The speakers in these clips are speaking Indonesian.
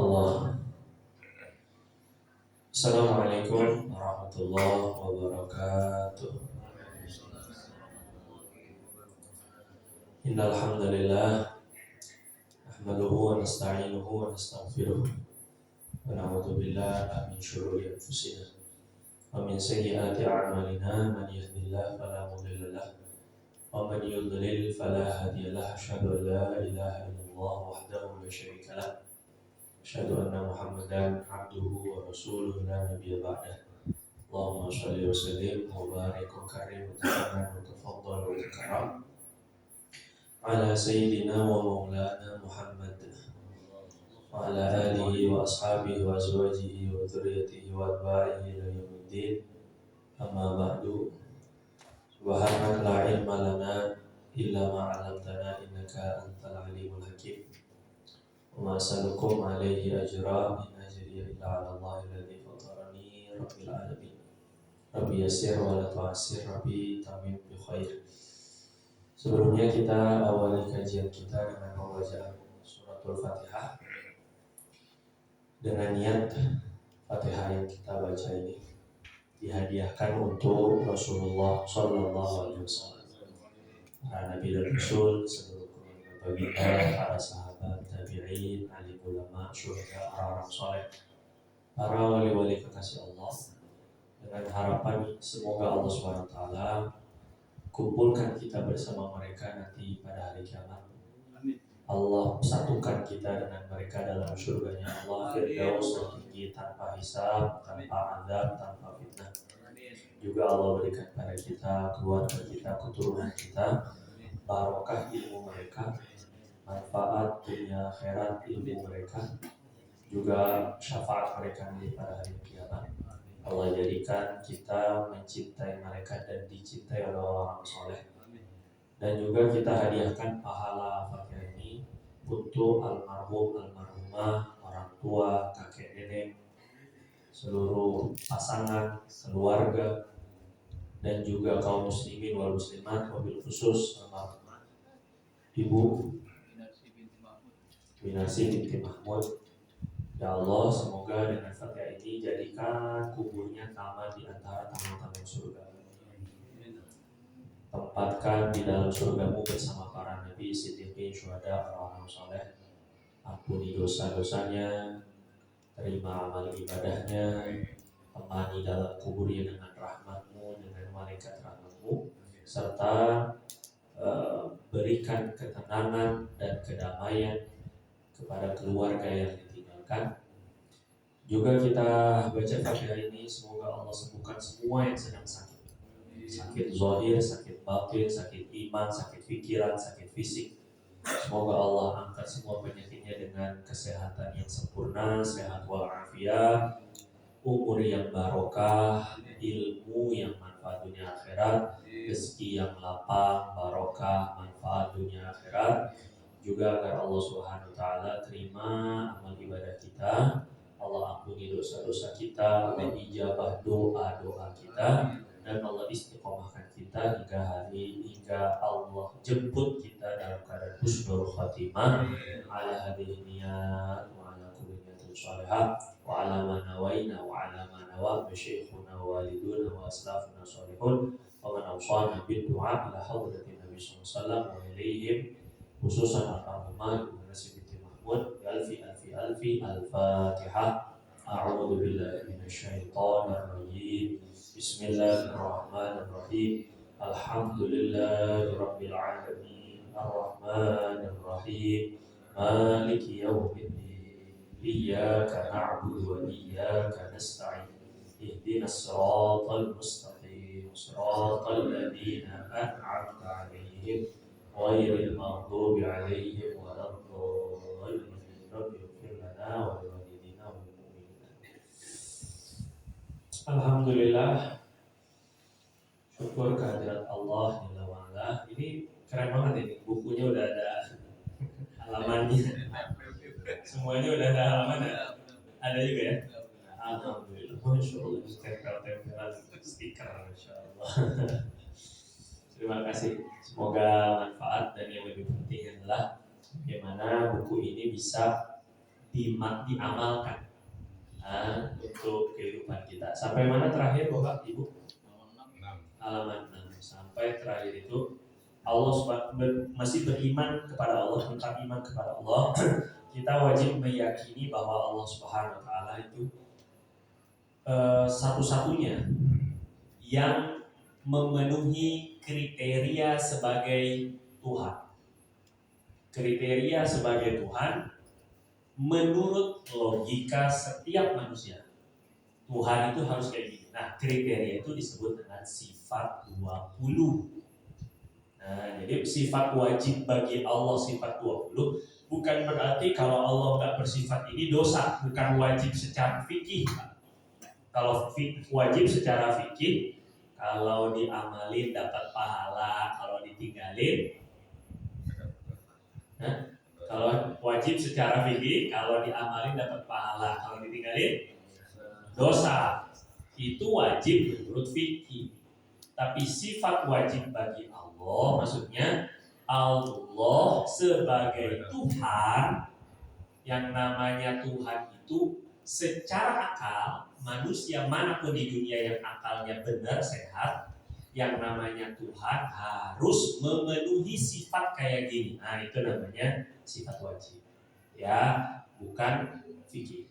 Allah. Assalamualaikum warahmatullahi wabarakatuh. Innal hamdalillah nahmaduhu wa nasta'inuhu wa nastaghfiruh wa na'udzu billahi min shururi anfusina wa min sayyiati a'malina. Man yahdihillahu fala mudilla lahu wa man yudlil fala hadiya lahu. Asyhadu an la ilaha illallah wahdahu la syarika lahu. Asyhadu anna Muhammadan abduhu wa rasuluhu la nabiyya ba'dah. Allahumma shalli wa sallim wa barik wa karim wa tafaddal wa tafaddal wa takram ala sayyidina wa maulana Muhammad wa ala alihi wa ashabihi wa azwajihi wa dzurriyyatihi wa atba'ihi ila yaumiddin. Amma ba'du. Subhanaka la ilma lana illa ma 'allamtana innaka antal alimul hakim. Wa ma as'alukum alaihi ajra in ajriya illa 'ala Allahi alladzi fatarani rabbil alamin. Rabbi yassir wa la tu'assir, Rabbi tamim bi khair. Sebelumnya kita awali kajian kita dengan pembacaan suratul Fatihah. Dengan niat Fatihah yang kita baca ini dihadiahkan untuk Rasulullah sallallahu alaihi wasallam, para nabi dan rasul, seluruh keluarga baginda, para sahabat, tabi'in, alim ulama, syuhada, orang-orang saleh, para wali-wali kekasih Allah, dengan harapan semoga Allah SWT kumpulkan kita bersama mereka nanti pada hari kiamat. Allah satukan kita dengan mereka dalam surganya Allah Firdaus yang tinggi, tanpa hisab, tanpa azab, tanpa fitnah. Juga Allah berikan pada kita, keluarga kita, keturunan kita barokah ilmu mereka, manfaat dunia akhirat ilmu mereka, juga syafaat mereka nanti pada hari kiamat. Allah jadikan kita mencintai mereka dan dicintai oleh orang soleh. Dan juga kita hadiahkan pahala Fatihah ini untuk almarhum, almarhumah, orang tua, kakek nenek, seluruh pasangan, keluarga, dan juga kaum muslimin wal muslimat, wabil khusus almarhumah Ibu Winarsi binti Mahmud. Ya Allah, semoga dengan Fatihah ini jadikan kuburnya taman di antara taman-taman surga. Tempatkan di dalam surgamu bersama para nabi, siddiqin, syuhada, orang-orang saleh. Ampuni dosa-dosanya, terima amal ibadahnya, temani dalam kuburnya dengan rahmatmu, dengan malaikat rahmatmu, serta berikan ketenangan dan kedamaian kepada keluarga yang ditinggalkan. Juga kita baca Fatihah ini, semoga Allah sembuhkan semua yang sedang sakit. Sakit zahir, sakit batin, sakit iman, sakit pikiran, sakit fisik. Semoga Allah angkat semua penyakitnya dengan kesehatan yang sempurna, sehat walafiat, umur yang barokah, ilmu yang manfaat dunia akhirat, rezeki yang lapang, barokah, manfaat dunia akhirat. Juga agar Allah Subhanahu wa taala terima amal ibadah kita, Allah ampuni dosa-dosa kita, dan ijabah doa-doa kita, dan Allah istiqomahkan kita hingga Allah jemput kita dalam keadaan husnul khatimah ala hadhihi niyat wa ala kulli niyatin shalihah wa ala ma nawaina wa ala ma nawa bi syekhuna wa waliduna wa aslafuna shalihun wa man awsana bid du'a ila hadratin nabi sallallahu alaihi wasallam wa ilaihim khususan al-Rahman Ibu Winarsi binti Mahmud. Alfi al-Fatihah. A'udzu billahi minasyaitonir rajim. Bismillahirrahmanirrahim. Alhamdulillahirabbil alamin. Arrahmanir rahim. Maliki yaumiddin. Iyyaka na'budu wa iyyaka nasta'in. Ihdinas siratal mustaqim. Siratal ladzina an'amta 'alaihim ghairil maghdubi 'alaihim waladdallin. Rabbi ighfir lana wa liwalidina wal mu'minin. Alhamdulillah, syukur kehadirat Allah Jalla wa Ala. Ini keren banget ini, bukunya udah ada halamannya. Semuanya udah ada halamannya. Ada juga ya? Alhamdulillah, Masya Allah, tempel-tempelan stiker, Masya Allah. Terima kasih, semoga manfaat, dan yang lebih penting adalah bagaimana buku ini bisa diamalkan untuk kehidupan kita. Sampai mana terakhir Bapak Ibu? Halaman 6. Sampai terakhir itu Allah masih beriman kepada Allah, tetap iman kepada Allah. Kita wajib meyakini bahwa Allah Subhanahu wa taala itu satu-satunya yang memenuhi kriteria sebagai Tuhan. Kriteria sebagai Tuhan menurut logika setiap manusia. Tuhan itu harus kayak gini. Nah, kriteria itu disebut dengan sifat 20. Nah, jadi sifat wajib bagi Allah sifat 20 bukan berarti kalau Allah nggak bersifat ini dosa, bukan wajib secara fikih. Kalau wajib secara fikih, kalau diamalin dapat pahala, kalau ditinggalin, kalau wajib secara fikih, kalau diamalin dapat pahala, kalau ditinggalin dosa. Itu wajib menurut fikih. Tapi sifat wajib bagi Allah, maksudnya Allah sebagai Tuhan, yang namanya Tuhan itu secara akal, manusia manapun di dunia yang akalnya benar, sehat, yang namanya Tuhan harus memenuhi sifat kayak gini. Nah, itu namanya sifat wajib. Ya, bukan fikih.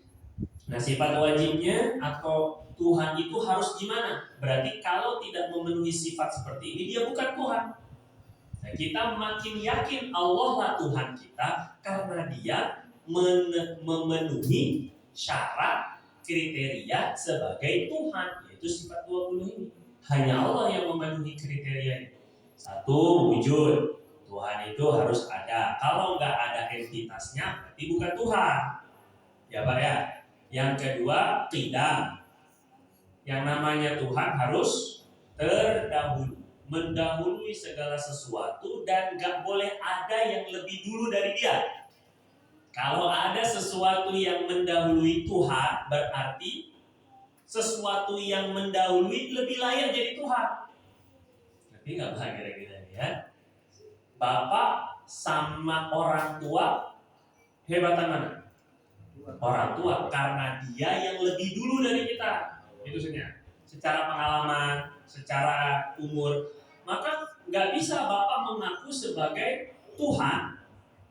Nah, sifat wajibnya atau Tuhan itu harus gimana? Berarti kalau tidak memenuhi sifat seperti ini, dia bukan Tuhan. Nah, kita makin yakin Allah lah Tuhan kita karena dia memenuhi syarat kriteria sebagai Tuhan, yaitu sifat 20 ini. Hanya Allah yang memenuhi kriteria ini. Satu, wujud. Tuhan itu harus ada. Kalau nggak ada entitasnya, berarti bukan Tuhan. Ya Pak ya. Yang kedua, qidam. Yang namanya Tuhan harus terdahulu, mendahului segala sesuatu dan gak boleh ada yang lebih dulu dari dia. Kalau ada sesuatu yang mendahului Tuhan, berarti sesuatu yang mendahului lebih layak jadi Tuhan. Tapi gak bahagia kira-kira ya. Bapak sama orang tua hebatan mana? Orang tua, karena dia yang lebih dulu dari kita. Itu secara pengalaman, secara umur. Maka nggak bisa Bapak mengaku sebagai Tuhan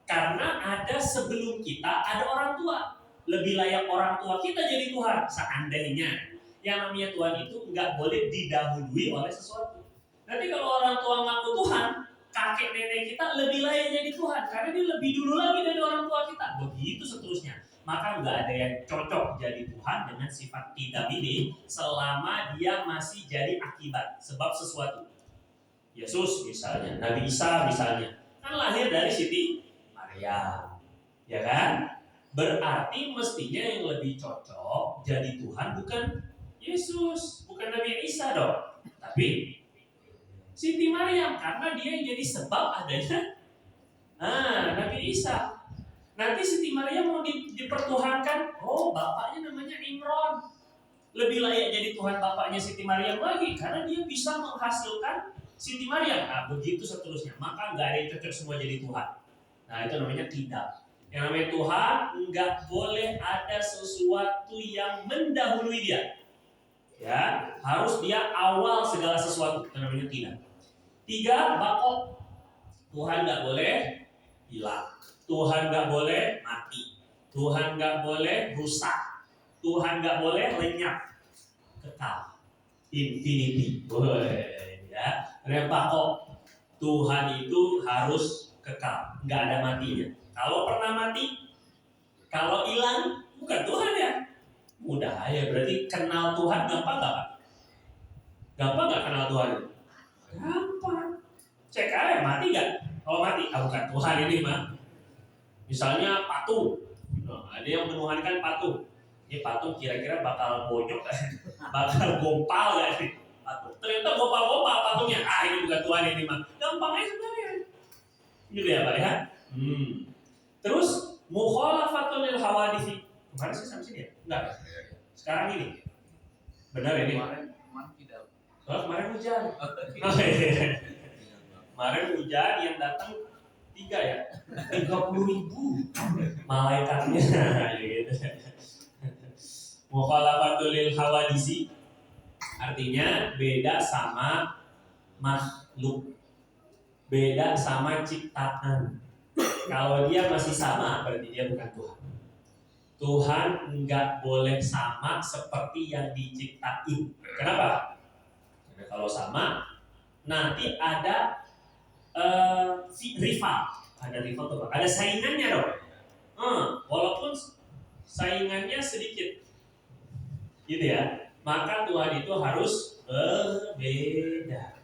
karena ada sebelum kita ada orang tua. Lebih layak orang tua kita jadi Tuhan. Seandainya yang namanya Tuhan itu nggak boleh didahului oleh sesuatu. Nanti kalau orang tua ngaku Tuhan, kakek nenek kita lebih layak jadi Tuhan karena dia lebih dulu lagi dari orang tua kita. Begitu seterusnya. Maka nggak ada yang cocok jadi Tuhan dengan sifat tidak ini selama dia masih jadi akibat sebab sesuatu. Yesus misalnya, Nabi Isa misalnya, kan lahir dari Siti Maryam, ya kan? Berarti mestinya yang lebih cocok jadi Tuhan bukan Yesus, bukan Nabi Isa dong, tapi Siti Maryam karena dia yang jadi sebab adanya Nabi Isa. Nanti Siti Maryam mau dipertuhankan, oh bapaknya namanya Imron, lebih layak jadi Tuhan bapaknya Siti Maryam lagi karena dia bisa menghasilkan Siti Maryam. Nah begitu seterusnya, maka nggak ada yang cocok semua jadi Tuhan. Nah itu namanya tidak. Yang namanya Tuhan nggak boleh ada sesuatu yang mendahului dia. Ya harus dia awal segala sesuatu. Itu namanya tidak. 3, bakok. Tuhan nggak boleh hilang. Tuhan nggak boleh mati, Tuhan nggak boleh rusak, Tuhan nggak boleh lenyap, kekal, infinity, boleh ya. Repako, Tuhan itu harus kekal, nggak ada matinya. Kalau pernah mati, kalau hilang, bukan Tuhan ya. Mudah ya, berarti kenal Tuhan gampang nggak Pak? Gampang nggak kenal Tuhan? Gampang. Cek aja mati nggak? Kalau mati, bukan Tuhan ini mah. Misalnya patung, ada yang menuhankan patung. Ini patung kira-kira bakal bonyok, bakal gompal gak sih? Patung. Ternyata gompal-gompal patungnya. Ini bukan Tuhan ini mah. Gampang aja sebenarnya. Gitu ya Pak ya. Terus mukhalafatul lil hawadits. Kemarin sih sampai sini ya? Enggak. Sekarang ini. Benar ini. Kemarin tidak. Kemarin hujan. Kemarin hujan yang datang 3 ya, 30.000 malaikatnya gitu. Mukhalafatul lil hawadisi artinya beda sama makhluk, beda sama ciptaan. Kalau dia masih sama berarti dia bukan Tuhan. Tuhan nggak boleh sama seperti yang diciptain. Kenapa? Karena kalau sama nanti ada rival, tuh, ada saingannya dong. Walaupun saingannya sedikit, gitu ya. Maka Tuhan itu harus berbeda,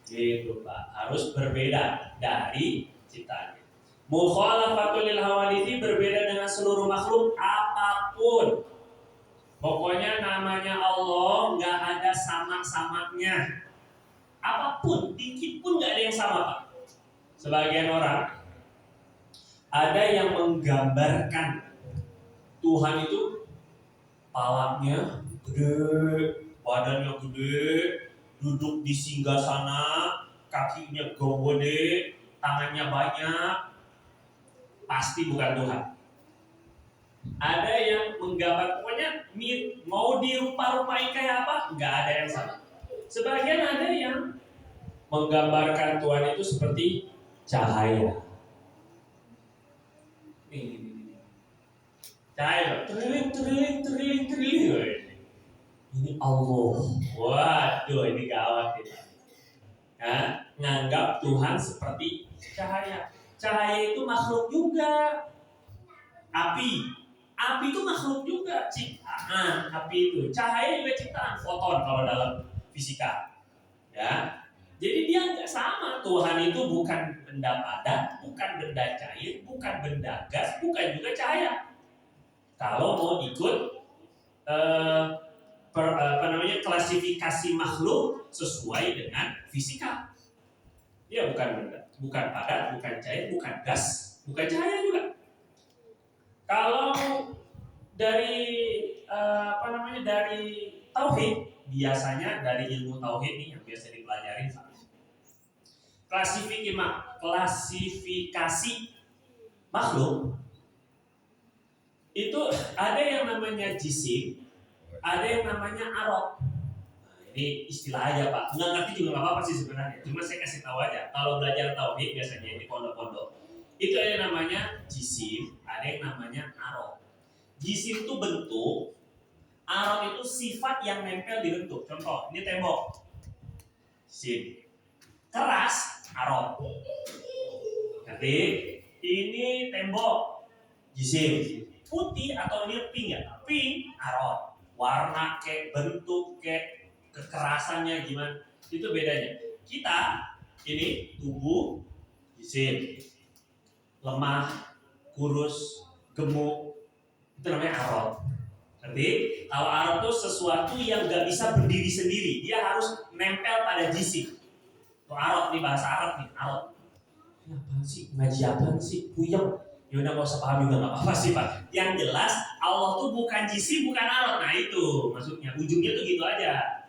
gitu Pak. Harus berbeda dari ciptaannya. Mukhalafatul lil hawaditsi berbeda dengan seluruh makhluk apapun. Pokoknya namanya Allah nggak ada sama-samanya. Apapun, dikit pun nggak ada yang sama Pak. Sebagian orang ada yang menggambarkan Tuhan itu palanya gede, badannya gede, duduk di singgasana, kakinya gede, tangannya banyak, pasti bukan Tuhan. Ada yang menggambar, pokoknya mau dirupa-rupai kayak apa, nggak ada yang sama. Sebagian ada yang menggambarkan Tuhan itu seperti cahaya. Cahaya, triliun. Ini Allah. Waduh, ini gawat ini. Nah, nganggap Tuhan seperti cahaya. Cahaya itu makhluk juga. Api itu makhluk juga, ciptaan. Api itu, cahaya juga ciptaan, foton kalau dalam fisika. Ya, jadi dia nggak sama. Tuhan itu bukan benda padat, bukan benda cair, bukan benda gas, bukan juga cahaya. Kalau mau ikut klasifikasi makhluk sesuai dengan fisika, dia bukan benda, bukan padat, bukan cair, bukan gas, bukan cahaya juga. Kalau dari dari tauhid, biasanya dari ilmu tauhid nih yang biasa dipelajarin, klasifikasi makhluk itu ada yang namanya jisim, ada yang namanya arad. Ini istilah aja Pak, nggak ngerti juga nggak apa-apa sih sebenarnya. Cuma saya kasih tahu aja. Kalau belajar tauhid biasanya di pondok-pondok itu ada yang namanya jisim, ada yang namanya arad. Jisim itu bentuk, arad itu sifat yang nempel di bentuk. Contoh, ini tembok, jisim. Keras, arad. Nanti ini tembok, jisim. Putih atau ini pink ya, pink, arad. Warna kayak bentuk kayak kekerasannya gimana, itu bedanya. Kita ini tubuh, jisim, lemah, kurus, gemuk, itu namanya arad. Jadi kalau arad itu sesuatu yang nggak bisa berdiri sendiri, dia harus nempel pada jisim. Itu arad nih, bahasa Arab nih, arad. Ini apaan sih? Ngaji apaan sih? Puyeng. Ya udah nggak usah paham juga nggak apa-apa sih Pak. Yang jelas Allah tuh bukan jisim, bukan arad. Nah itu maksudnya, ujungnya tuh gitu aja.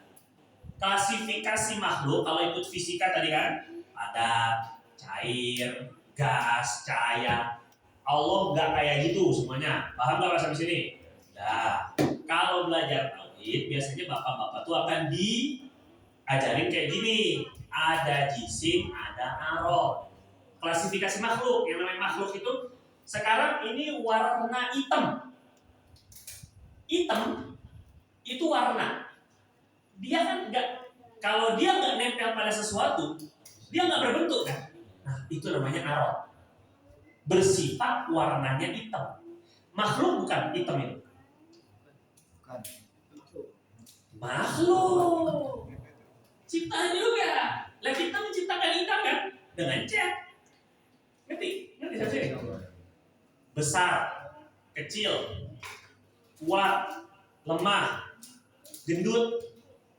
Klasifikasi makhluk kalau ikut fisika tadi kan, padat, cair, gas, cahaya. Allah nggak kayak gitu semuanya. Paham nggak sampai sini? Ya. Kalau belajar tauhid biasanya bapak-bapak tuh akan diajarin kayak gini. Ada jisim, ada arad. Klasifikasi makhluk, yang namanya makhluk itu sekarang ini warna hitam. Hitam itu warna. Dia kan nggak, kalau dia nggak nempel pada sesuatu, dia nggak berbentuk kan. Nah itu namanya arad. Bersifat warnanya hitam. Makhluk bukan hitam itu. Bukan. Makhluk. Ciptaan juga. Lah kita menciptakan hitam kan dengan cat. Ngerti saya? Besar, kecil, kuat, lemah, gendut,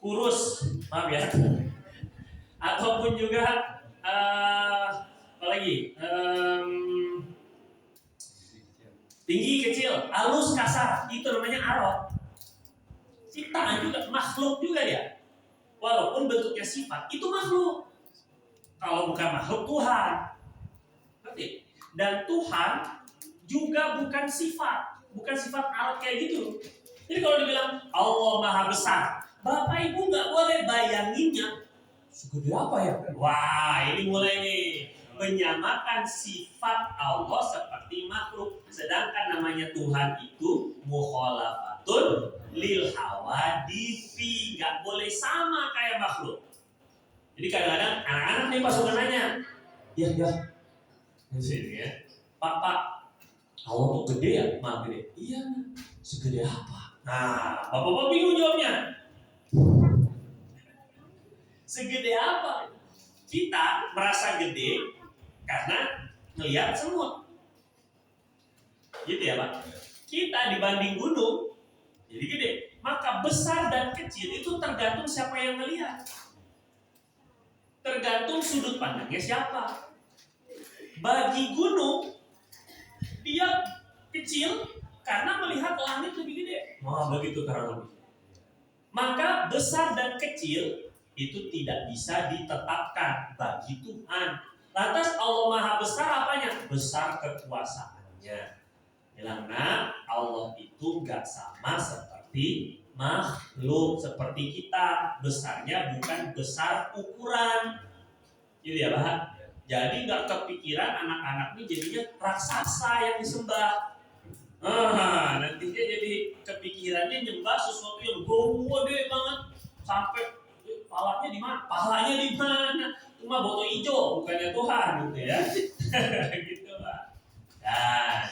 kurus, maaf ya, ataupun juga apa lagi, tinggi, kecil, halus, kasar, itu namanya arad. Ciptaan juga, makhluk juga dia. Walaupun bentuknya sifat, itu makhluk. Kalau bukan makhluk, Tuhan. Ngerti? Dan Tuhan juga bukan sifat Arab kayak gitu. Jadi kalau dibilang Allah Maha Besar, Bapak Ibu nggak boleh bayanginnya segede apa ya? Wah, ini mulai nih menyamakan sifat Allah seperti makhluk. Sedangkan namanya Tuhan itu mukhalafatun lil hawadithi, nggak boleh sama kayak makhluk. Jadi kadang-kadang anak-anak nih pas suka nanya, ya, sini ya, Pak, Allah tuh gede ya? Maha gede. Iya, segede apa? Nah, bapak-bapak bingung jawabnya. Segede apa? Kita merasa gede karena melihat semut. Gitu ya Pak? Kita dibanding gunung, jadi gede. Maka besar dan kecil itu tergantung siapa yang melihat. Tergantung sudut pandangnya siapa. Bagi gunung, dia kecil karena melihat langit lebih gede. Wah, begitu kurang lebih. Maka besar dan kecil itu tidak bisa ditetapkan bagi Tuhan. Lantas Allah Maha Besar apanya? Besar kekuasaannya. Karena Allah itu gak sama seperti makhluk, seperti kita. Besarnya bukan besar ukuran. Gitu ya Pak? Jadi gak kepikiran anak-anak ini jadinya raksasa yang disembah. Nantinya jadi kepikirannya nyembah sesuatu yang gede banget sampai pahalanya di mana? Pahalanya di mana? Cuma botol hijau, bukannya Tuhan gitu ya. Gitu Pak. Dan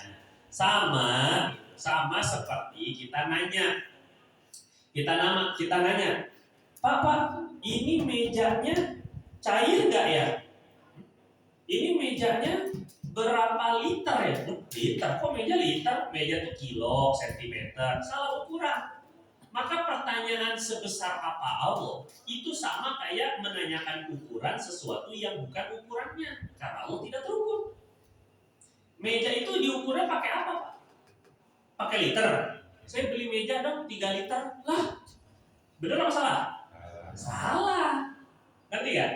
sama seperti kita nanya. Kita nanya, Pak, ini mejanya cair nggak ya? Ini mejanya berapa liter ya? Liter, kok meja liter? Meja itu kilo, sentimeter, salah ukuran. Maka pertanyaan sebesar apa Allah itu sama kayak menanyakan ukuran sesuatu yang bukan ukurannya, karena Allah tidak terukur. Meja itu diukurnya pakai apa Pak? Pakai liter. Saya beli meja dong 3 liter. Lah, benar apa salah? Salah. Ngerti gak?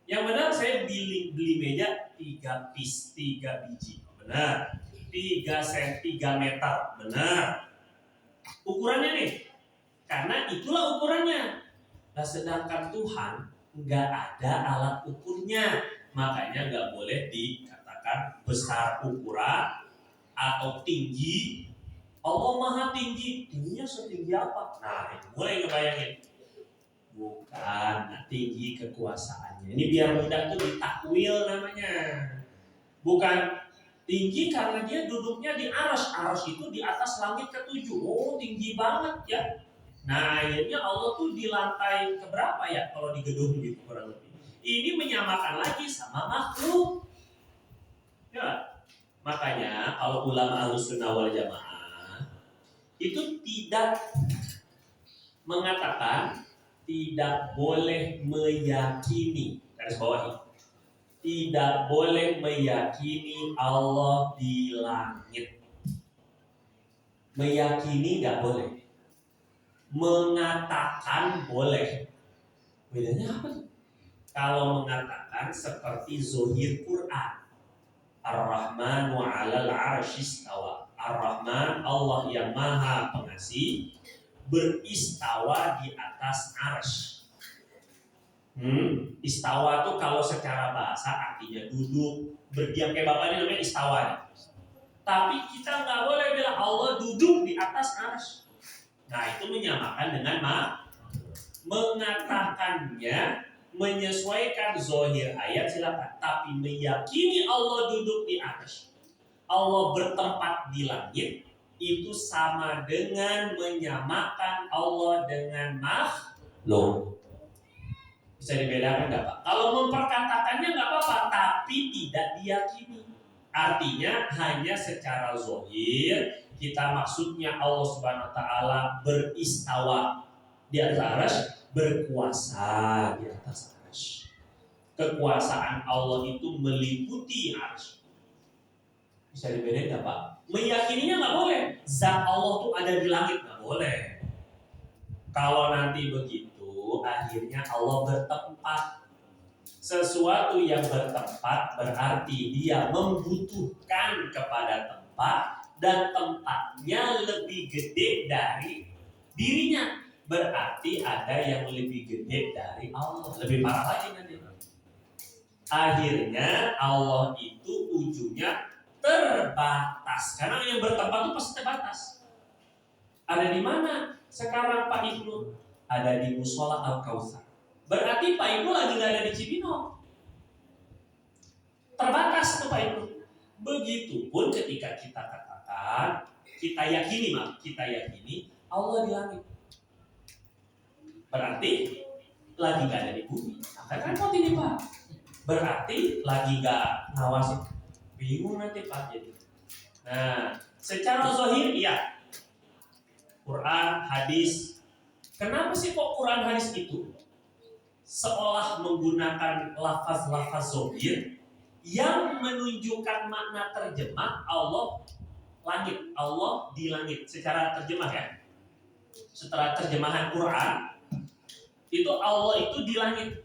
Yang benar saya beli meja 3 piece, 3 biji. Benar. 3 meter. Benar. Ukurannya nih. Karena itulah ukurannya. Nah, sedangkan Tuhan nggak ada alat ukurnya. Makanya nggak boleh dikatakan besar ukuran atau tinggi. Allah Maha tinggi. Tingginya setinggi apa? Nah, itu mulai ngebayangin. Bukan, tinggi kekuasaannya. Ini biar mudah tuh ditakwil namanya. Bukan tinggi karena dia duduknya di arsy. Arsy itu di atas langit ke-7. Oh, tinggi banget ya. Nah, akhirnya Allah tuh di lantai keberapa ya kalau di gedung gitu kurang lebih. Ini menyamakan lagi sama makhluk. Ya. Makanya kalau ulama Ahlussunnah wal Jamaah itu tidak mengatakan tidak boleh meyakini, garis bawahi, tidak boleh meyakini Allah di langit. Meyakini nggak boleh, mengatakan boleh. Bedanya apa tuh? Kalau mengatakan seperti zohir Quran, Ar-Rahmanu 'alal 'arsy istawa. Ar-Rahman, Allah yang Maha Pengasih, beristawa di atas arsy. Istawa itu kalau secara bahasa artinya duduk, berdiam, kayak Bapak ini namanya istawa. Tapi kita nggak boleh bilang Allah duduk di atas arsy. Nah, itu menyamakan dengan mengatakannya menyesuaikan zohir ayat silakan, tapi meyakini Allah duduk di arsy, Allah bertempat di langit, itu sama dengan menyamakan Allah dengan makhluk. Bisa dibedakan nggak Pak? Kalau memperkatakannya nggak apa-apa, tapi tidak diyakini. Artinya hanya secara zahir kita maksudnya Allah Subhanahu Wa Taala beristawa di atas arsy, berkuasa di atas arsy. Kekuasaan Allah itu meliputi arsy. Bisa dibedakan nggak Pak? Meyakininya nggak boleh. Zat Allah tuh ada di langit, nggak boleh. Kalau nanti begitu, akhirnya Allah bertempat. Sesuatu yang bertempat berarti dia membutuhkan kepada tempat dan tempatnya lebih gede dari dirinya. Berarti ada yang lebih gede dari Allah. Lebih parah lagi nanti. Akhirnya Allah itu ujungnya terbatas. Karena yang bertempat itu pasti terbatas. Ada di mana sekarang Pak Ibnu? Ada di Musola Al-Kautsar. Berarti Pak Ibnu lagi nggak ada di Cibinong. Terbatas tuh Pak Ibnu. Begitupun ketika kita katakan, kita yakini Allah di langit. Berarti lagi nggak ada di bumi. Katakan kok ini Pak. Berarti lagi nggak ngawasin. Bingung nanti Pak jadi. Nah, secara zahir iya. Quran, hadis. Kenapa sih kok Quran hadis itu seolah menggunakan lafaz-lafaz zahir yang menunjukkan makna terjemah Allah langit, Allah di langit secara terjemah ya. Setelah terjemahan Quran itu Allah itu di langit.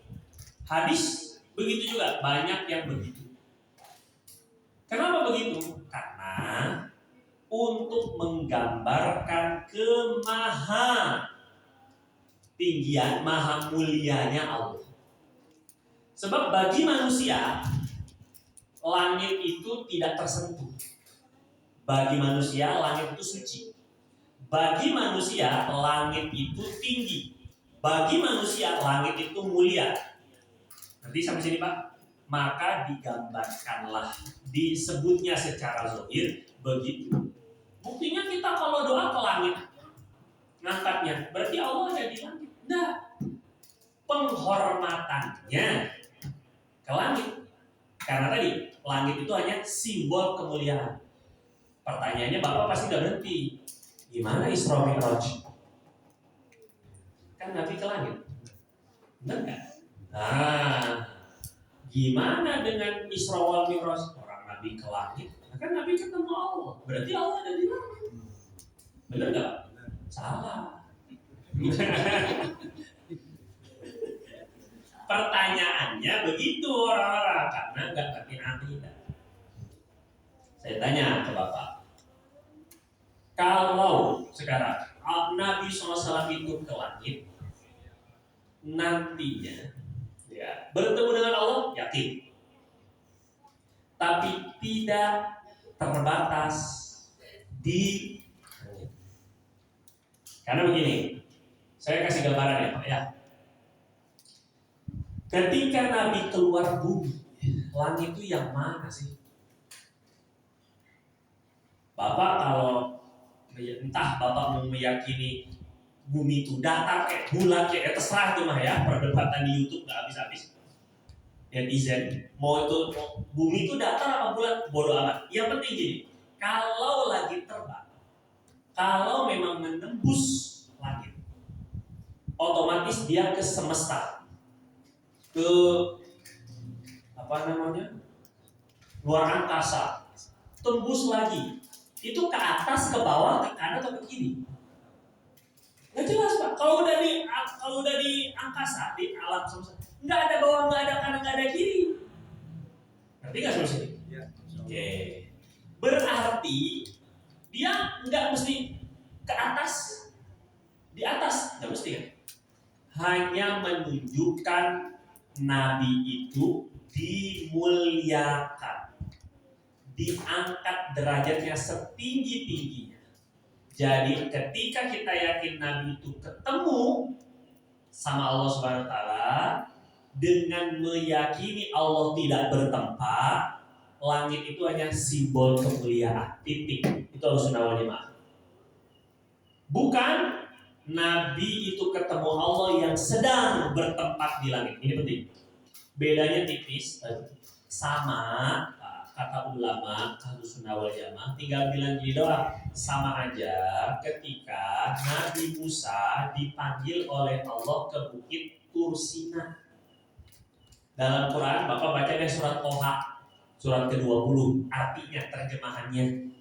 Hadis begitu juga, banyak yang begitu. Kenapa begitu? Karena untuk menggambarkan tinggian, maha mulianya Allah. Sebab bagi manusia langit itu tidak tersentuh. Bagi manusia langit itu suci. Bagi manusia langit itu tinggi. Bagi manusia langit itu mulia. Nanti sampai sini Pak. Maka digambarkanlah, disebutnya secara zahir begitu. Buktinya kita kalau doa ke langit ngangkatnya, berarti Allah ada di langit. Nah, penghormatannya ke langit. Karena tadi langit itu hanya simbol kemuliaan. Pertanyaannya Bapak pasti gak berhenti. Gimana Isra Mi'raj? Kan Nabi ke langit. Benar gak? Nah, gimana dengan Isra wal Mi'raj? Orang Nabi ke langit, kan Nabi ketemu Allah. Berarti Allah ada di langit. Benar gak? Salah. Pertanyaannya begitu orang-orang karena gak ngerti akidah. Saya tanya ke Bapak. Kalau sekarang Nabi SAW itu ke langit, nantinya ya, bertemu dengan Allah, yakin. Tapi tidak terbatas di langit. Karena begini, saya kasih gambaran ya Pak ya. Ketika Nabi keluar bumi, langit itu yang mana sih? Bapak kalau entah Bapak mau meyakini bumi itu datar kayak bulat kayak terserah itu mah ya, perdebatan di YouTube nggak habis-habis. Netizen mau itu bumi itu datar apa bulat bodoh amat. Yang penting gini, kalau lagi terbang, kalau memang menembus langit, otomatis dia ke semesta, ke apa namanya, luar angkasa, tembus lagi. Itu ke atas, ke bawah, ke kanan atau ke kiri? Nggak jelas Pak. Kalau udah di angkasa, di alam semesta, nggak ada bawah, nggak ada kanan, nggak ada kiri. Ngerti nggak sampai sini? Ya. Oke. Berarti dia nggak mesti ke atas, di atas nggak mesti kan? Hanya menunjukkan Nabi itu dimuliakan, diangkat derajatnya setinggi-tingginya. Jadi ketika kita yakin Nabi itu ketemu sama Allah Subhanahu wa taala dengan meyakini Allah tidak bertempat, langit itu hanya simbol kemuliaan. Titik. Itu harus sunnah wal jamaah. Bukan Nabi itu ketemu Allah yang sedang bertempat di langit. Ini penting. Bedanya tipis, sama kata ulama Ahlussunnah wal Jamaah, tinggal bilang gini doang, sama aja ketika Nabi Musa dipanggil oleh Allah ke Bukit Tursina. Dalam Quran Bapak baca deh surat Toha, surat ke-20, artinya terjemahannya.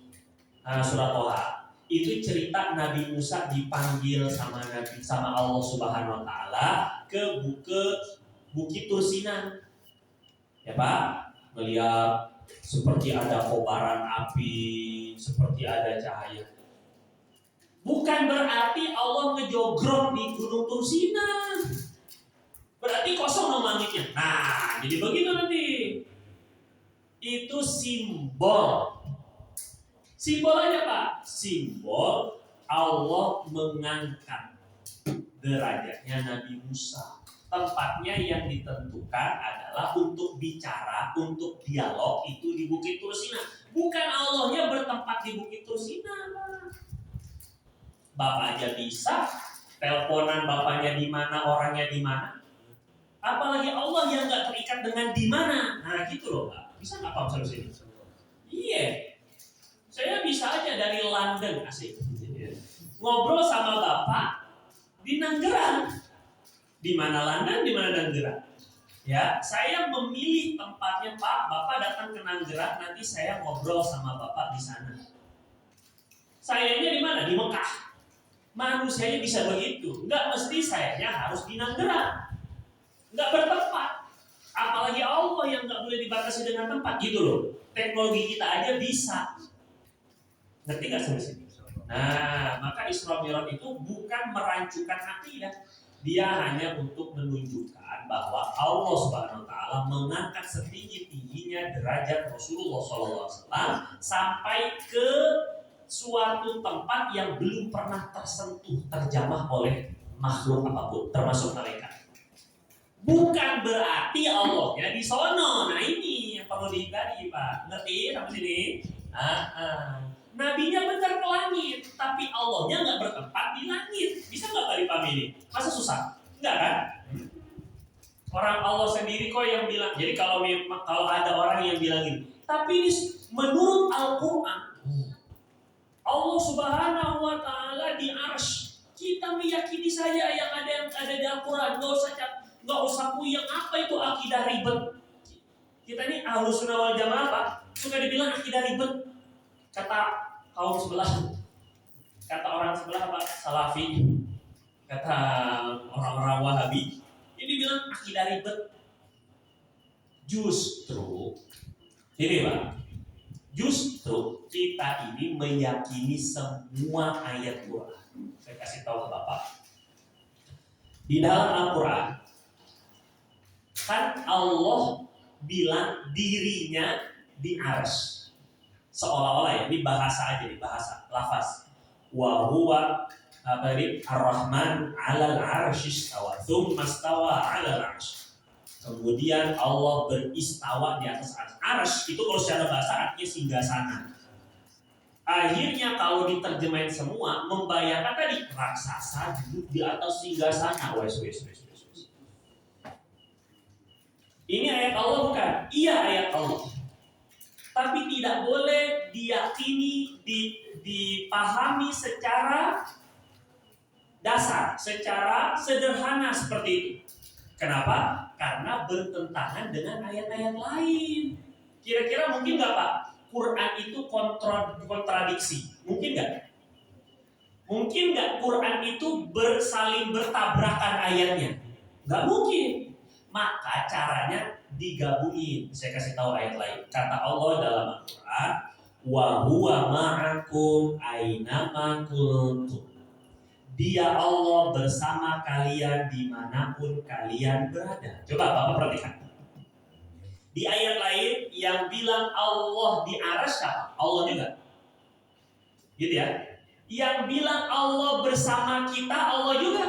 Surat Toha itu cerita Nabi Musa dipanggil sama Allah Subhanahu wa taala ke Bukit Tursina. Ya Pak, melihat seperti ada kobaran api, seperti ada cahaya. Bukan berarti Allah ngejogrok di Gunung Tursina. Berarti kosong dong langitnya. Nah, jadi begitu nanti. Itu simbol. Simbol aja Pak. Simbol Allah mengangkat derajatnya Nabi Musa. Tempatnya yang ditentukan adalah untuk bicara, untuk dialog itu di Bukit Tursina. Bukan Allahnya bertempat di Bukit Tursina, Pak. Bapak aja bisa teleponan bapaknya di mana, orangnya di mana. Apalagi Allah yang nggak terikat dengan di mana. Nah gitu loh Pak. Bisa nggak Pak solusi ini? Iya. Saya bisa aja dari London asik. Ngobrol sama Bapak di Nanggeran. Di mana London, di mana Nanggeran. Ya, saya memilih tempatnya Pak. Bapak datang ke Nanggeran, nanti saya ngobrol sama Bapak di sana. Sayanya di mana? Di Mekah. Manusianya bisa begitu. Enggak mesti sayanya harus di Nanggeran. Enggak bertempat. Apalagi Allah yang enggak boleh dibatasi dengan tempat gitu loh. Teknologi kita aja bisa. Ngerti nggak sih? Nah, maka Isra Mi'raj itu bukan merancukan akidah. Dia hanya untuk menunjukkan bahwa Allah Subhanahu wa taala mengangkat setinggi-tingginya derajat Rasulullah SAW sampai ke suatu tempat yang belum pernah tersentuh, terjamah oleh makhluk apapun, termasuk malaikat. Bukan berarti Allahnya di sono. Nah ini yang perlu dihindari Pak. Ngerti sampai sini? Nabinya bentar ke langit, tapi Allahnya nggak bertempat di langit. Bisa nggak Pak dipahami ini? Masa susah? Enggak kan? Orang Allah sendiri kok yang bilang. Jadi kalau ada orang yang bilang ini, tapi ini menurut Al-Quran, Allah Subhanahu wa taala di arsy. Kita meyakini saja yang ada di Al-Quran. Nggak usah puyeng apa itu akidah ribet. Kita ini Ahlus Sunnah wal Jamaah Pak, suka dibilang akidah ribet. Kata kaum sebelah, kata orang sebelah Pak, Salafi, kata orang-orang Wahabi, ini bilang akidah ribet. Justru ini Pak, justru kita ini meyakini semua ayat Quran. Saya kasih tahu ke Bapak. Di dalam Al-Quran kan Allah bilang dirinya di arsy. Seolah-olah ya, ini bahasa aja, ini bahasa, lafaz. Wa huwa ar-Rahman 'alal 'arsy istawa, tsumma istawa 'alal 'arsy. Kemudian Allah beristawa di atas arsy. Itu kalau secara bahasa artinya singgasana. Akhirnya kalau diterjemahin semua membayangkan tadi raksasa duduk di atas singgasana. Ini ayat Allah bukan? Iya ayat Allah. Tapi tidak boleh diyakini, dipahami secara dasar, secara sederhana seperti itu. Kenapa? Karena bertentangan dengan ayat-ayat lain. Kira-kira mungkin nggak Pak? Quran itu kontradiksi. Mungkin nggak? Mungkin nggak Quran itu saling bertabrakan ayatnya? Nggak mungkin. Maka caranya digabungin. Saya kasih tahu ayat lain. Kata Allah dalam Al-Quran, wa huwa ma'akum ainama kuntum. Dia Allah bersama kalian dimanapun kalian berada. Coba Bapak perhatikan. Di ayat lain yang bilang Allah di arsy siapa? Allah juga. Gitu ya. Yang bilang Allah bersama kita, Allah juga.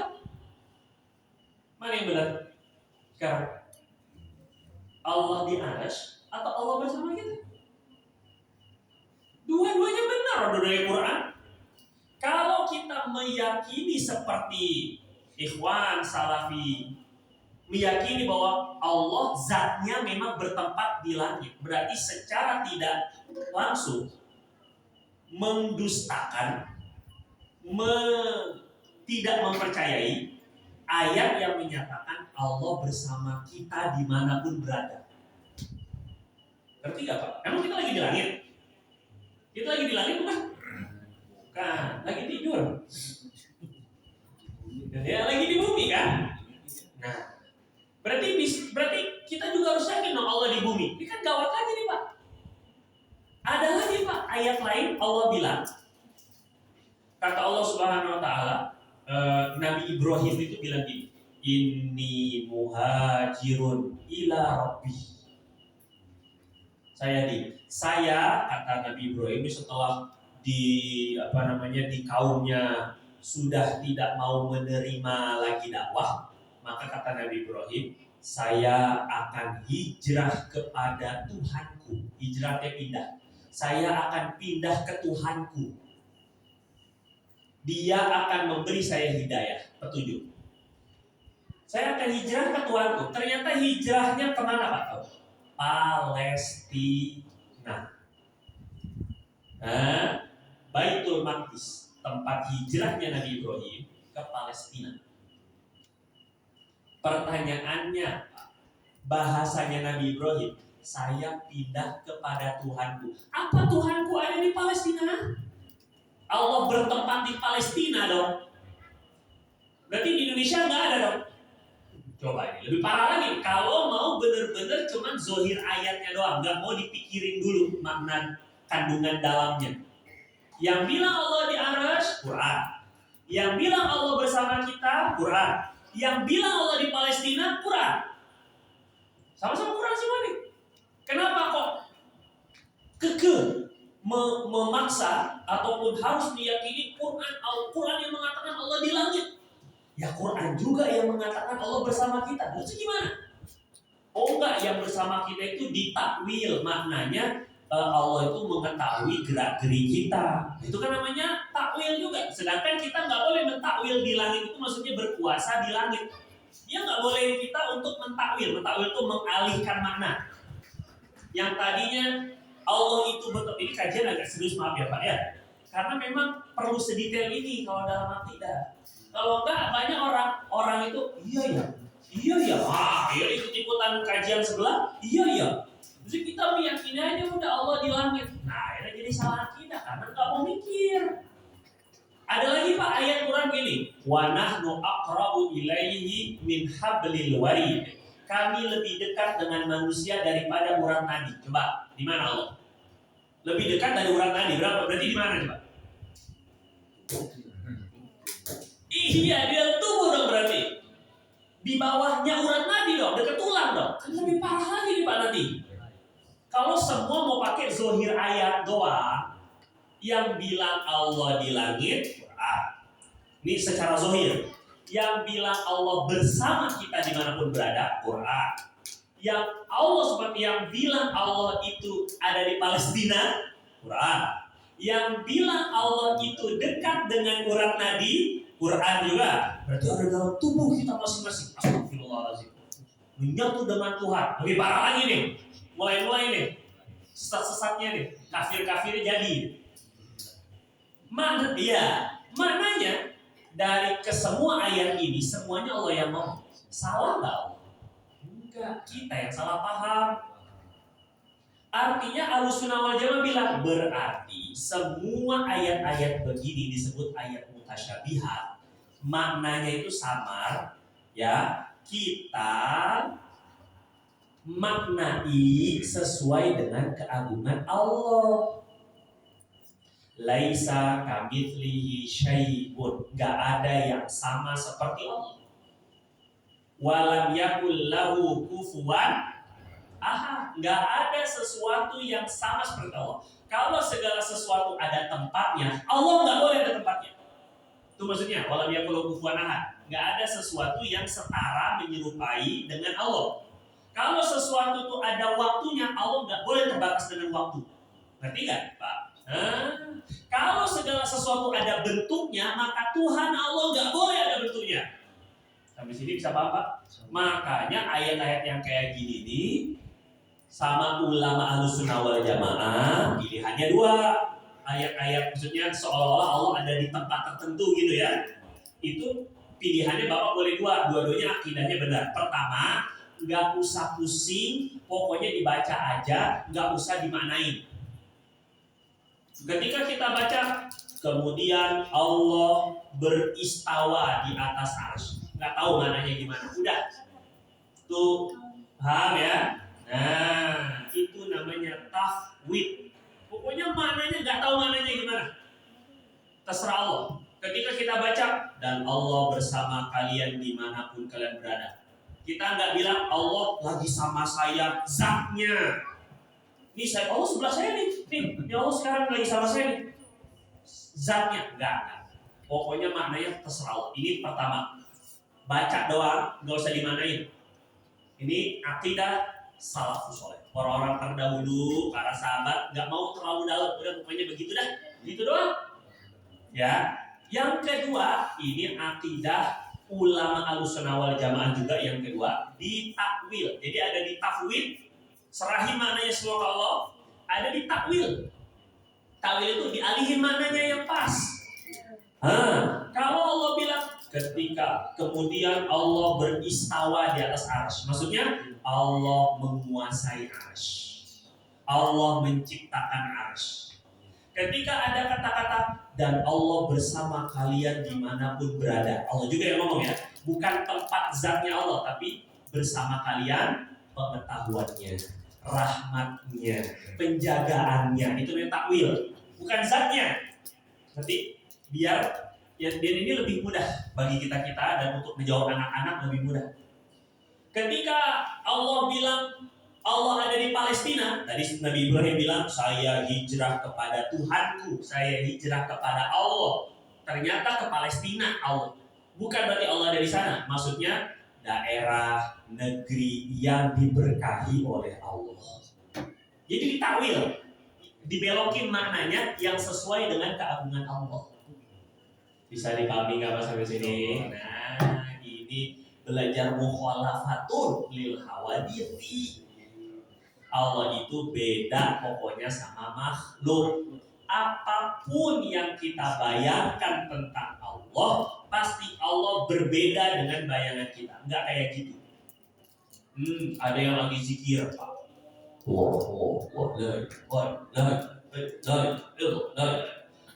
Mana yang benar? Sekarang Allah di arsy atau Allah bersama kita? Dua-duanya benar dari Quran. Kalau kita meyakini seperti Ikhwan Salafi, meyakini bahwa Allah zatnya memang bertempat di langit, berarti secara tidak langsung mendustakan, tidak mempercayai ayat yang menyatakan Allah bersama kita dimanapun berada. Ngerti gak Pak? Emang kita lagi di langit? Kita lagi di langit bukan? Bukan, lagi tidur. Ya lagi di bumi kan? Nah, berarti kita juga harus yakin dong Allah di bumi. Ini kan gawat lagi nih Pak. Ada lagi Pak ayat lain Allah bilang, kata Allah Subhanahu Wa Taala, Nabi Ibrahim itu bilang gini, Inni muhajirun ila Rabbi. Saya kata Nabi Ibrahim setelah di kaumnya sudah tidak mau menerima lagi dakwah, maka kata Nabi Ibrahim, saya akan hijrah kepada Tuhanku. Hijrahnya pindah. Saya akan pindah ke Tuhanku. Dia akan memberi saya hidayah, petunjuk. Saya akan hijrah ke Tuhanku. Ternyata hijrahnya kemana Pak? Palestina. Baitul Maqdis, tempat hijrahnya Nabi Ibrahim ke Palestina. Pertanyaannya, bahasanya Nabi Ibrahim, saya pindah kepada Tuhanku. Apa Tuhanku ada di Palestina? Allah bertempat di Palestina dong. Berarti di Indonesia nggak ada dong. Coba ini lebih parah lagi. Kalau mau benar-benar cuman zohir ayatnya doang, nggak mau dipikirin dulu makna kandungan dalamnya. Yang bilang Allah di Arasy, Quran. Yang bilang Allah bersama kita, Quran. Yang bilang Allah di Palestina, Quran. Sama-sama Quran semua nih. Kenapa kok memaksa ataupun harus meyakini Quran yang mengatakan Allah di langit? Ya Quran juga yang mengatakan Allah bersama kita. Terus gimana? Oh enggak, yang bersama kita itu ditakwil, maknanya Allah itu mengetahui gerak-gerik kita. Itu kan namanya takwil juga. Sedangkan kita nggak boleh mentakwil di langit, itu maksudnya berkuasa di langit. Dia nggak boleh kita untuk mentakwil. Mentakwil itu mengalihkan makna. Yang tadinya Allah itu betul, ini kajian agak serius maaf ya Pak ya. Karena memang perlu sedetail ini kalau dalam akidah. Kalau enggak banyak orang itu iya ya, ikut-ikutan kajian sebelah, iya. Jadi kita meyakini aja udah Allah di langit. Nah, ini jadi salah akidah karena nggak mau mikir. Ada lagi Pak ayat Quran gini, wa nahnu aqrabu ilaihi min hablil warid. Kami lebih dekat dengan manusia daripada urat nadi. Coba, di mana Allah? Lebih dekat dari urat nadi. Berapa? Berarti di mana coba? Iya, dia tubuh dong berarti. Di bawahnya urat nadi dong, dekat tulang dong. Kan lebih parah lagi nih Pak nanti. Kalau semua mau pakai zohir ayat doang, yang bilang Allah di langit, Quran. Ini secara zohir. Yang bilang Allah bersama kita dimanapun berada, Quran. Yang Allah seperti yang bilang Allah itu ada di Palestina, Quran. Yang bilang Allah itu dekat dengan urat nadi, Quran juga. Berarti ada dalam tubuh kita masing-masing. Astagfirullahaladzim. Menyatu dengan Tuhan. Lebih parah lagi nih. Mulai nih. Sesat-sesatnya nih. Kafir-kafirnya jadi. Maknanya dari kesemua ayat ini semuanya Allah yang mau. Salah nggak Allah? Enggak. Kita yang salah paham. Artinya Ahlussunnah wal Jamaah bilang berarti semua ayat-ayat begini disebut ayat mutasyabihat. Maknanya itu samar, ya. Kita maknai sesuai dengan keagungan Allah. Laisa kamitslihi syai'un, enggak ada yang sama seperti Allah. Walam yakul lahu kufuwan ahad, enggak ada sesuatu yang sama seperti Allah. Kalau segala sesuatu ada tempatnya, Allah enggak boleh ada tempatnya. Itu maksudnya walam yakul lahu kufuwan ahad. Enggak ada sesuatu yang setara menyerupai dengan Allah. Kalau sesuatu itu ada waktunya, Allah enggak boleh terbatas dengan waktu. Ngerti enggak, Pak? Kalau segala sesuatu ada bentuknya, maka Tuhan Allah nggak boleh ada bentuknya. Sampai sini bisa paham Pak? Makanya ayat-ayat yang kayak gini nih, sama ulama Ahlussunnah wal Jamaah pilihannya dua. Ayat-ayat maksudnya seolah-olah Allah ada di tempat tertentu gitu ya. Itu pilihannya Bapak boleh dua. Dua-duanya akidahnya benar. Pertama, nggak usah pusing, pokoknya dibaca aja, nggak usah dimaknain. Ketika kita baca, kemudian Allah beristawa di atas arsy, nggak tahu mananya gimana. Udah, tuh Paham ya? Nah, itu namanya tafwid. Pokoknya maknanya nggak tahu maknanya gimana. Terserah Allah. Ketika kita baca, dan Allah bersama kalian dimanapun kalian berada. Kita nggak bilang Allah lagi sama saya zatnya. Ini saya Allah sebelah saya nih ya Allah sekarang lagi sama saya nih. Zatnya enggak. Pokoknya maknanya terserah Allah. Ini pertama. Baca doang, nggak usah dimanain. Ini akidah salafus saleh. Orang-orang terdahulu, para sahabat nggak mau terlalu dalam. Udah pokoknya begitu dah. Gitu doang. Ya. Yang kedua, ini akidah ulama Ahlussunnah wal Jamaah juga yang kedua, ditakwil. Jadi ada di tafwid, serahi maknanya semua ke Allah, ada di takwil. Takwil itu dialihin maknanya yang pas. Kalau Allah bilang ketika kemudian Allah beristawa di atas arsy, maksudnya Allah menguasai arsy. Allah menciptakan arsy. Ketika ada kata-kata dan Allah bersama kalian dimanapun berada, Allah juga yang ngomong ya, bukan tempat zatnya Allah, tapi bersama kalian pengetahuannya, rahmatnya, penjagaannya, itu yang takwil, bukan zatnya. Nanti biar ini lebih mudah bagi kita dan untuk menjawab anak-anak lebih mudah. Ketika Allah bilang Allah ada di Palestina, tadi Nabi Ibrahim bilang saya hijrah kepada Tuhanku, saya hijrah kepada Allah. Ternyata ke Palestina Allah. Bukan berarti Allah ada di sana, maksudnya daerah negeri yang diberkahi oleh Allah. Jadi ditakwil, dibelokin maknanya yang sesuai dengan keagungan Allah. Bisa dipahami nggak Mas sampai sini? Nah, ini belajar mukhalafatun lil hawaditi. Allah itu beda pokoknya sama makhluk. Apapun yang kita bayangkan tentang Allah, pasti Allah berbeda dengan bayangan kita. Enggak kayak gitu. Ada yang lagi zikir, Pak.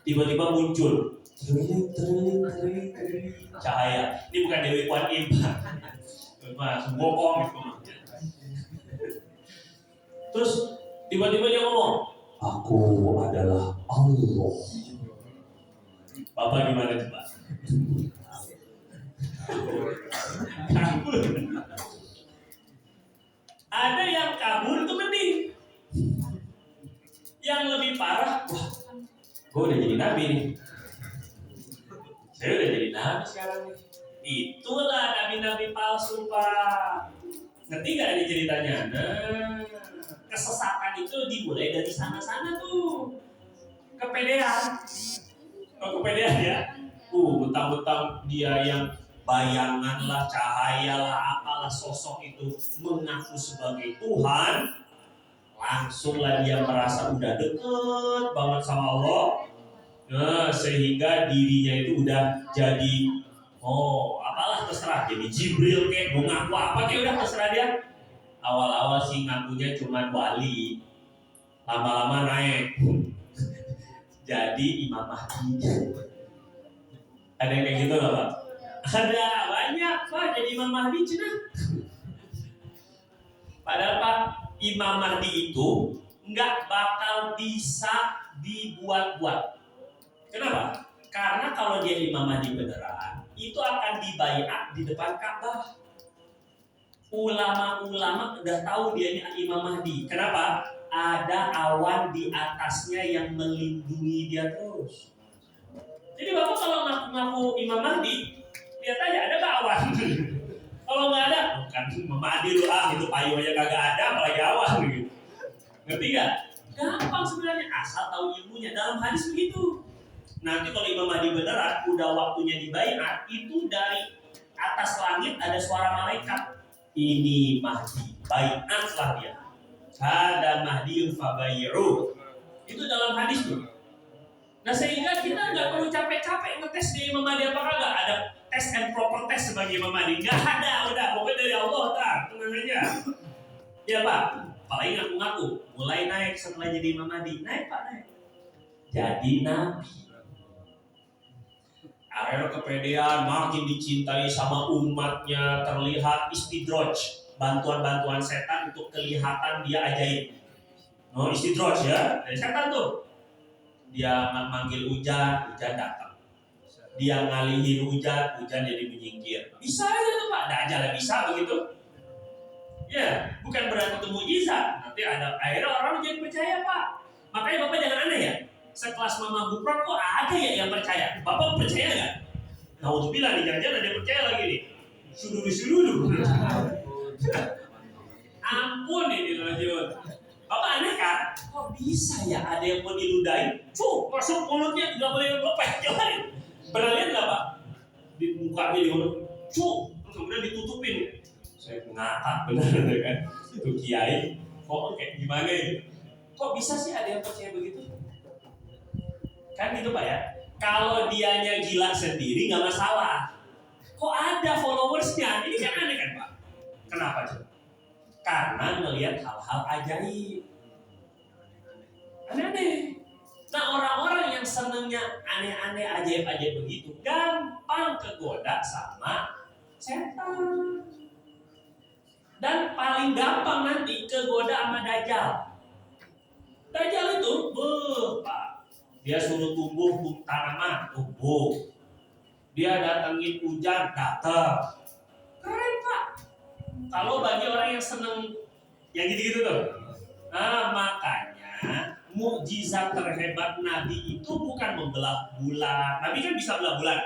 Tiba-tiba muncul cahaya. Ini bukan Dewi Kwan Im, Pak. Bokong itu. Terus tiba-tiba dia ngomong, aku adalah Allah. Bapak gimana coba? Kabur. Ada yang kabur itu mending. Yang lebih parah, wah, gue udah jadi nabi nih. Saya udah jadi nabi sekarang nih. Itulah nabi-nabi palsu, Pak. Ngerti gak ini ceritanya? Nah, kesesatan itu dimulai dari sana-sana tuh. Kepedean. Oh, kepedean ya. Betang-betang dia yang bayangan lah, cahaya lah, apalah sosok itu mengaku sebagai Tuhan. Langsunglah dia merasa udah deket banget sama Allah. Nah, sehingga dirinya itu udah jadi apalah terserah, jadi Jibril kayak mau ngaku apa kayak udah terserah dia. Awal-awal sih ngakunya cuma wali, lama-lama naik jadi Imam Mahdi. Ada yang kayak gitu loh Pak? Ada banyak Pak jadi Imam Mahdi cina. Padahal Pak, Imam Mahdi itu nggak bakal bisa dibuat-buat. Kenapa? Karena kalau dia Imam Mahdi beneran, itu akan dibaiat di depan Ka'bah. Ulama-ulama udah tahu dia ini Imam Mahdi. Kenapa? Ada awan di atasnya yang melindungi dia terus. Jadi Bapak kalau ngaku-ngaku Imam Mahdi, lihat aja ada nggak awan? Kalau nggak ada, bukan Imam Mahdi lu itu payung aja kagak ada, apalagi awan gitu. Ngerti nggak? Gampang sebenarnya asal tahu ilmunya. Dalam hadis begitu. Nanti kalau Imam Mahdi beneran, udah waktunya dibaiat, itu dari atas langit ada suara malaikat. Ini Mahdi, baiatlah dia. Hada Mahdiyun fabay'u. Itu dalam hadis tuh. Nah sehingga kita nggak perlu capek-capek ngetes di Imam Mahdi apakah nggak ada test and proper test sebagai Imam Mahdi. Nggak ada, udah pokoknya dari Allah tenang aja. Ya Pak, apalagi ngaku-ngaku, mulai naik setelah jadi Imam Mahdi, naik Pak naik. Jadi Nabi. Akhirnya kepedean, makin dicintai sama umatnya, terlihat istidroj. bantuan-bantuan setan untuk kelihatan dia ajaib. No, istidroj ya, dari setan tuh. Dia manggil hujan, hujan datang. Dia ngalihin hujan, hujan jadi menyingkir. Bisa aja tuh Pak, ada aja lah bisa begitu. Ya, bukan berarti itu mujizat. Nanti ada akhirnya orang jadi percaya Pak. Makanya Bapak jangan aneh ya. Sekelas Mama Gupron kok ada ya yang percaya? Bapak percaya nggak? Nah untuk bilang nih, jangan-jangan ada yang percaya lagi nih. Sudu. Ampun ini lanjut. Bapak aneh kan? Kok bisa ya ada yang mau diludahin? Masuk mulutnya nggak boleh lopek, jalanin. Pernah lihat nggak Pak? Di mukanya di mulut, terus kemudian ditutupin. Saya ngakak benar kan? Itu kiai, kok kayak gimana ya? Kok bisa sih ada yang percaya begitu? Kan gitu Pak ya. Kalau dianya gila sendiri nggak masalah. Kok ada followersnya? Ini kan aneh kan Pak? Kenapa coba? Karena melihat hal-hal ajaib. Aneh-aneh. Nah orang-orang yang senengnya aneh-aneh ajaib-ajaib begitu gampang kegoda sama setan. Dan paling gampang nanti kegoda sama Dajjal. Dajjal itu, Pak, dia suruh tumbuh tanaman, tumbuh. Dia datengin hujan, datang. Keren Pak. Kalau bagi orang yang seneng yang gitu-gitu tuh. Nah makanya mukjizat terhebat Nabi itu bukan membelah bulan. Nabi kan bisa belah bulan.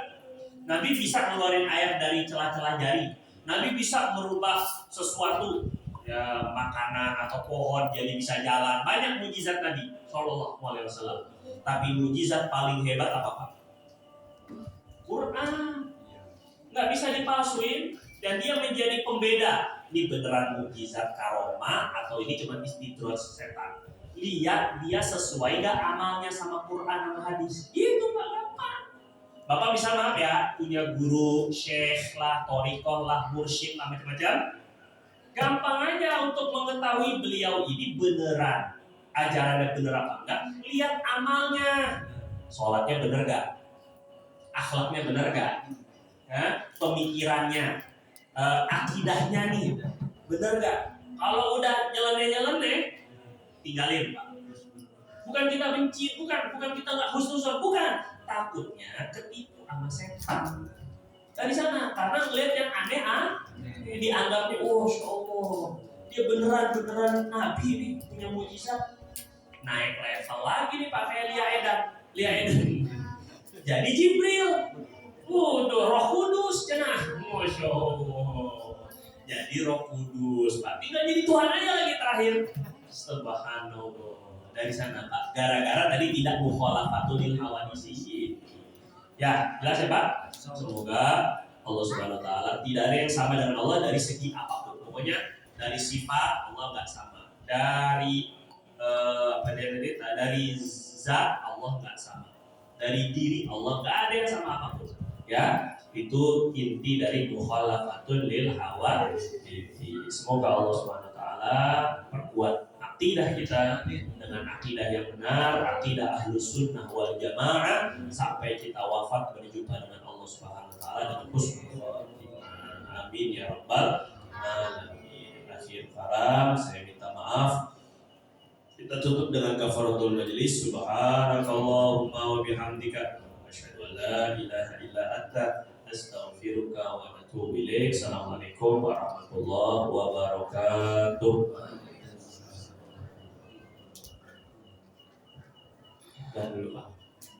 Nabi bisa ngeluarin air dari celah-celah jari. Nabi bisa merubah sesuatu, ya makanan atau pohon jadi bisa jalan. Banyak mukjizat Nabi Shallallahu Alaihi Wasallam. Tapi mukjizat paling hebat apa Pak? Quran. Nggak bisa dipalsuin dan dia menjadi pembeda. Ini beneran mukjizat karomah atau ini cuma istidroj setan? Lihat dia sesuai nggak amalnya sama Quran sama hadis. Itu Pak, gampang. Bapak bisa maaf ya, punya guru, syekh lah, torikoh lah, mursyid lah, macam-macam. Gampang aja untuk mengetahui beliau ini beneran ajarannya bener apa enggak. Lihat amalnya, sholatnya bener gak, akhlaknya bener gak, pemikirannya, akidahnya nih bener gak. Kalau udah nyeleneh tinggalin Pak. Bukan kita benci, bukan kita nggak husnuzon, bukan. Takutnya ketipu sama setan dari sana karena ngeliat yang aneh dianggapnya Masya Allah dia beneran Nabi nih punya mujizat. Naik level lagi nih Pak kayak Lia Edan jadi Jibril. Roh Kudus cenah. Masya Allah jadi Roh Kudus Pak, tinggal jadi Tuhan aja lagi terakhir. Subhanallah. Dari sana Pak, gara-gara tadi tidak mukhalafatul lil hawadisi. Ya, jelas ya Pak? Semoga Allah Subhanahu wa taala tidak ada yang sama dengan Allah dari segi apapun. Pokoknya dari sifat Allah enggak sama. Dari dari zat Allah enggak sama. Dari diri Allah enggak ada yang sama apapun. Ya, itu inti dari mukhalafatul lil hawadisi. Semoga Allah Subhanahu wa taala perkuat akidah kita dengan akidah yang benar, akidah ahlus sunnah wal jamaah sampai kita wafat berjumpa dengan Allah Subhanahu wa taala dengan husnul khotimah. Amin ya rabbal alamin. Akhir kalam saya minta maaf. Kita tutup dengan kafaratul majlis. Subhanakallahumma wa bihamdika asyhadu an la ilaha illa anta astaghfiruka wa atubu ilaik. Assalamualaikum warahmatullahi wabarakatuh. Dan dulu Pak.